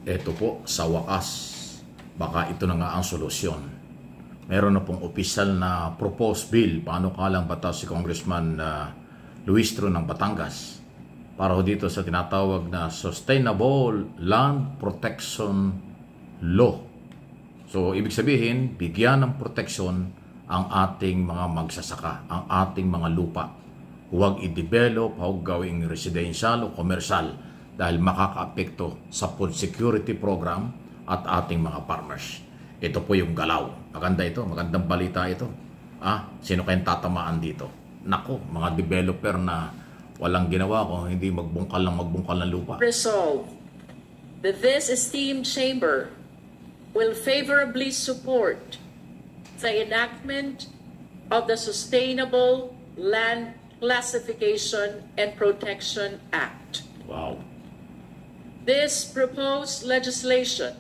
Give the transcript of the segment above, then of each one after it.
Ito po, sa wakas, baka ito na nga ang solusyon. Meron na pong opisyal na proposed bill, panukalang batas si Congressman Luistro ng Batangas para ho dito sa tinatawag na Sustainable Land Protection Law. So, ibig sabihin, bigyan ng proteksyon ang ating mga magsasaka, ang ating mga lupa. Huwag i-develop, huwag gawing residential o komersal dahil makakaapekto sa food security program at ating mga farmers. Ito po yung galaw. Maganda ito, magandang balita ito. Sino kayong tatamaan dito? Nako, mga developer na walang ginawa kung hindi magbungkal ng lupa. Resolve that this esteemed chamber will favorably support the enactment of the Sustainable Land Classification and Protection Act. Wow. This proposed legislation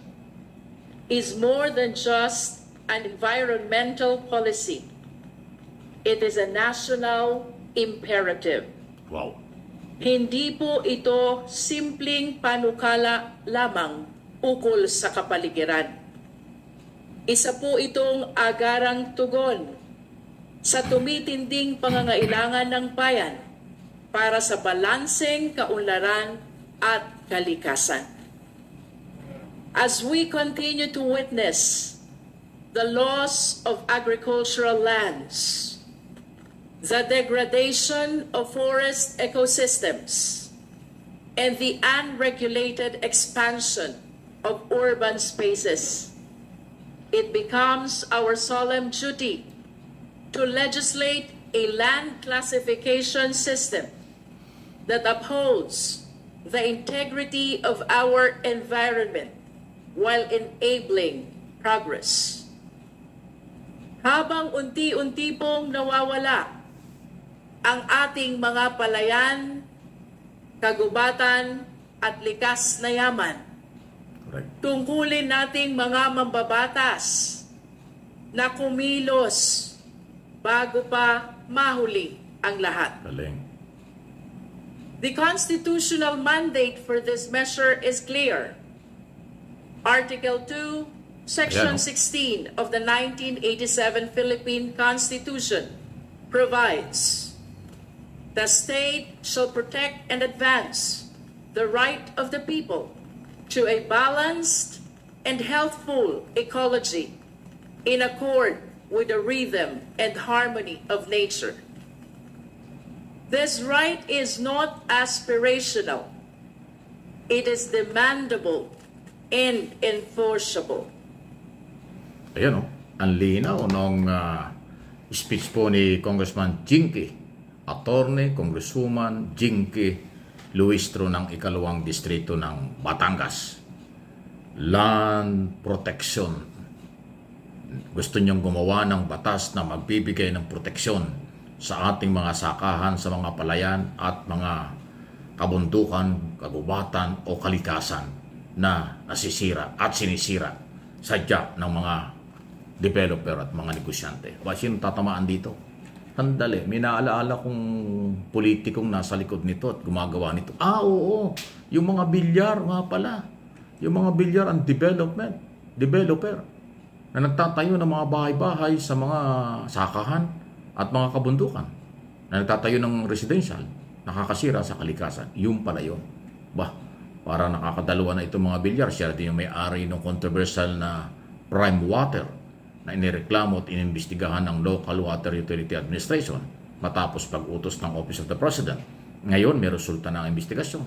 is more than just an environmental policy. It is a national imperative. Wow. Hindi po ito simpleng panukala lamang ukol sa kapaligiran. Isa po itong agarang tugon sa tumitinding pangangailangan ng bayan para sa balanseng kaunlaran at kalikasan. As we continue to witness the loss of agricultural lands, the degradation of forest ecosystems, and the unregulated expansion of urban spaces, it becomes our solemn duty to legislate a land classification system that upholds the integrity of our environment while enabling progress. Habang unti-unti pong nawawala ang ating mga palayan, kagubatan at likas na yaman, tungkulin nating mga mambabatas na kumilos bago pa mahuli ang lahat. The constitutional mandate for this measure is clear. Article 2, Section 16 of the 1987 Philippine Constitution provides, the state shall protect and advance the right of the people to a balanced and healthful ecology in accord with the rhythm and harmony of nature. This right is not aspirational. It is demandable and enforceable. Ayan ang linaw ng speech po ni Congressman Jinky, Attorney Congresswoman Jinky Luistro ng ikalawang distrito ng Batangas. Land protection. Gusto niyang gumawa ng batas na magbibigay ng proteksyon sa ating mga sakahan, sa mga palayan at mga kabundukan, kagubatan o kalikasan na nasisira at sinisira sadya ng mga developer at mga negosyante. Sino tatamaan dito? Sandali, may naalaala kong politikong nasa likod nito at gumagawa nito. Oo, yung mga bilyar nga pala. Yung mga bilyar ang developer na nagtatayo ng mga bahay-bahay sa mga sakahan at mga kabundukan na nagtatayo ng residential, nakakasira sa kalikasan. Yung pala yun. Para nakakadalawa na itong mga bilyar. Siya din yung may-ari ng controversial na Prime Water na inireklamo at inimbestigahan ng Local Water Utility Administration matapos pag-utos ng Office of the President. Ngayon, may resulta ng investigasyon.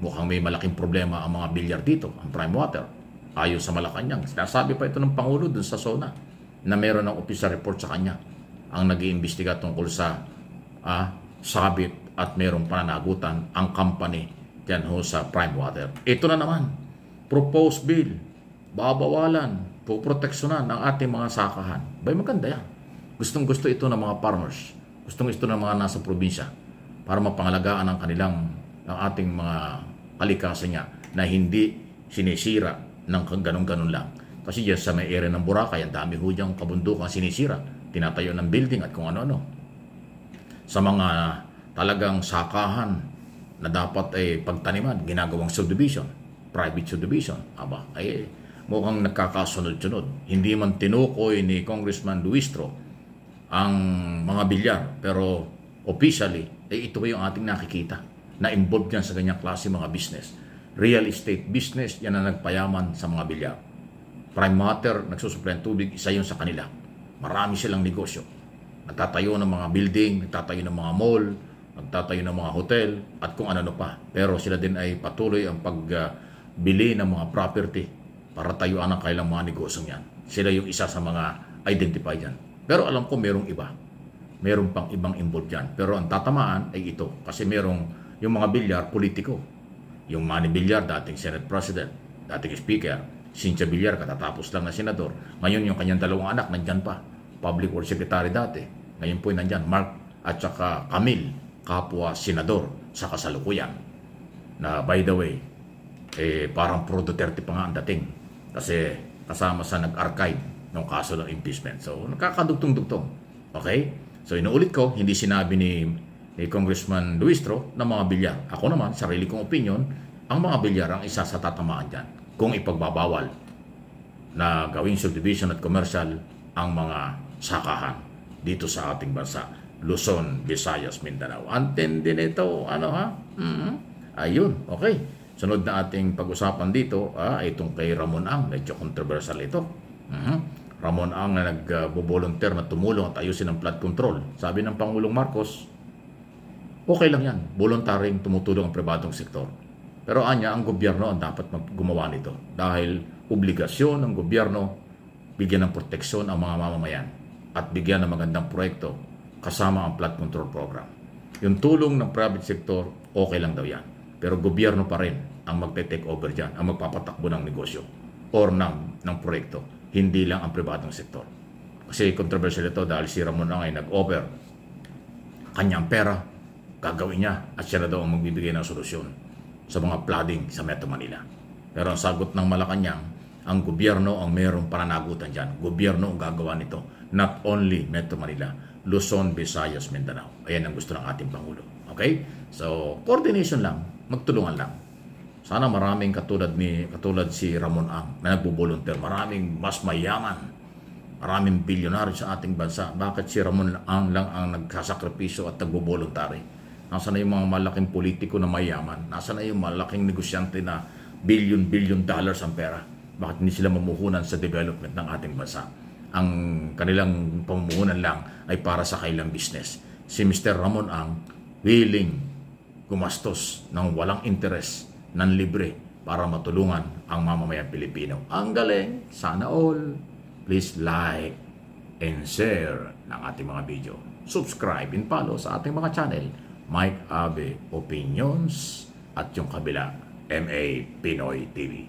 Mukhang may malaking problema ang mga bilyar dito, ang Prime Water. Ayon sa Malacanang, sinasabi pa ito ng Pangulo dun sa SONA na meron ng official report sa kanya ang nag-iimbestiga tungkol sa sabit at merong pananagutan ang company dyan ho sa Prime Water. Ito na naman, proposed bill, babawalan, puproteksyonan ang ating mga sakahan. Maganda yan. Gustong-gusto ito ng mga farmers. Gustong-gusto ng mga nasa probinsya para mapangalagaan ang ating mga kalikasan niya na hindi sinisira ng ganun-ganun lang. Kasi dyan sa may area ng Boracay, ang dami ho diyang kabundukan sinisira. Tinatayo ng building at kung ano-ano. Sa mga talagang sakahan na dapat pagtaniman, ginagawang subdivision. private subdivision. Aba, ay mukhang nagkakasunod-sunod. Hindi man tinukoy ni Congressman Luistro ang mga bilyar, pero officially, ito yung ating nakikita na involved yan sa ganyang klase mga business. Real estate business, yan ang nagpayaman sa mga bilyar. Prime Water, nagsusupply ng tubig, isa yun sa kanila. Marami silang negosyo. Nagtatayo ng mga building, nagtatayo ng mga mall, nagtatayo ng mga hotel, at kung ano pa. Pero sila din ay patuloy ang pagbili ng mga property para tayuan ang kailang mga negosyong yan. Sila yung isa sa mga identified yan. Pero alam ko merong iba. Meron pang ibang involved yan. Pero ang tatamaan ay ito. Kasi merong yung mga bilyar, politiko. Yung Manny Villar, dating Senate President, dating Speaker. Cynthia Villar, katatapos lang na senador. Ngayon yung kanyang dalawang anak, nandyan pa. Public Works Secretary dati. Ngayon po nandyan, Mark at saka Camille, kapwa senador sa kasalukuyan. Na by the way, parang pro Duterte pa nga ang dating. Kasi kasama sa nag-archive ng kaso ng impeachment. So, nakakadugtong-dugtong. Okay? So, inuulit ko, hindi sinabi ni Congressman Luistro na mga bilyar. Ako naman, sarili kong opinion, ang mga bilyar ang isa sa tatamaan dyan. Kung ipagbabawal na gawing subdivision at commercial ang mga sakahan dito sa ating bansa. Luzon, Visayas, Mindanao. Antindi nito, Ayun, okay. Sunod na ating pag-usapan dito, itong kay Ramon Ang. Medyo controversial ito. Ramon Ang na nag-volunteer na tumulong at ayusin ang flood control. Sabi ng Pangulong Marcos, okay lang yan. Voluntaring tumutulong ang pribadong sektor. Pero anya, ang gobyerno ang dapat gumawa nito. Dahil obligasyon ng gobyerno, bigyan ng proteksyon ang mga mamamayan at bigyan ng magandang proyekto kasama ang flood control program. Yung tulong ng private sector, okay lang daw yan. Pero gobyerno pa rin ang magte-take over dyan, ang magpapatakbo ng negosyo or ng proyekto. Hindi lang ang pribadong sektor. Kasi controversial ito dahil si Ramon Ang ay nag-offer kanyang pera, gagawin niya at siya na daw ang magbibigay ng solusyon sa mga flooding sa Metro Manila. Pero ang sagot ng Malacanang, ang gobyerno ang mayroong pananagutan dyan. Gobyerno ang gagawa nito. Not only Metro Manila, Luzon, Visayas, Mindanao. Ayan ang gusto ng ating Pangulo. Okay? So, coordination lang. Magtulungan lang. Sana maraming katulad si Ramon Ang na nagbo-volunteer. Maraming mas mayaman. Maraming bilyonaryo sa ating bansa. Bakit si Ramon Ang lang ang nagsasakripisyo at nagbo-voluntary? Nasaan na yung mga malaking politiko na mayaman? Nasaan na yung malaking negosyante na billion dollars ang pera? Bakit hindi sila mamuhunan sa development ng ating bansa? Ang kanilang pamumuhunan lang ay para sa kailang business. Si Mr. Ramon Ang willing gumastos ng walang interes, ng libre, para matulungan ang mamamayang Pilipino. Ang galing! Sana all! Please like and share ng ating mga video. Subscribe and follow sa ating mga channel. Mike Abe Opinions at yung kabila, MA Pinoy TV.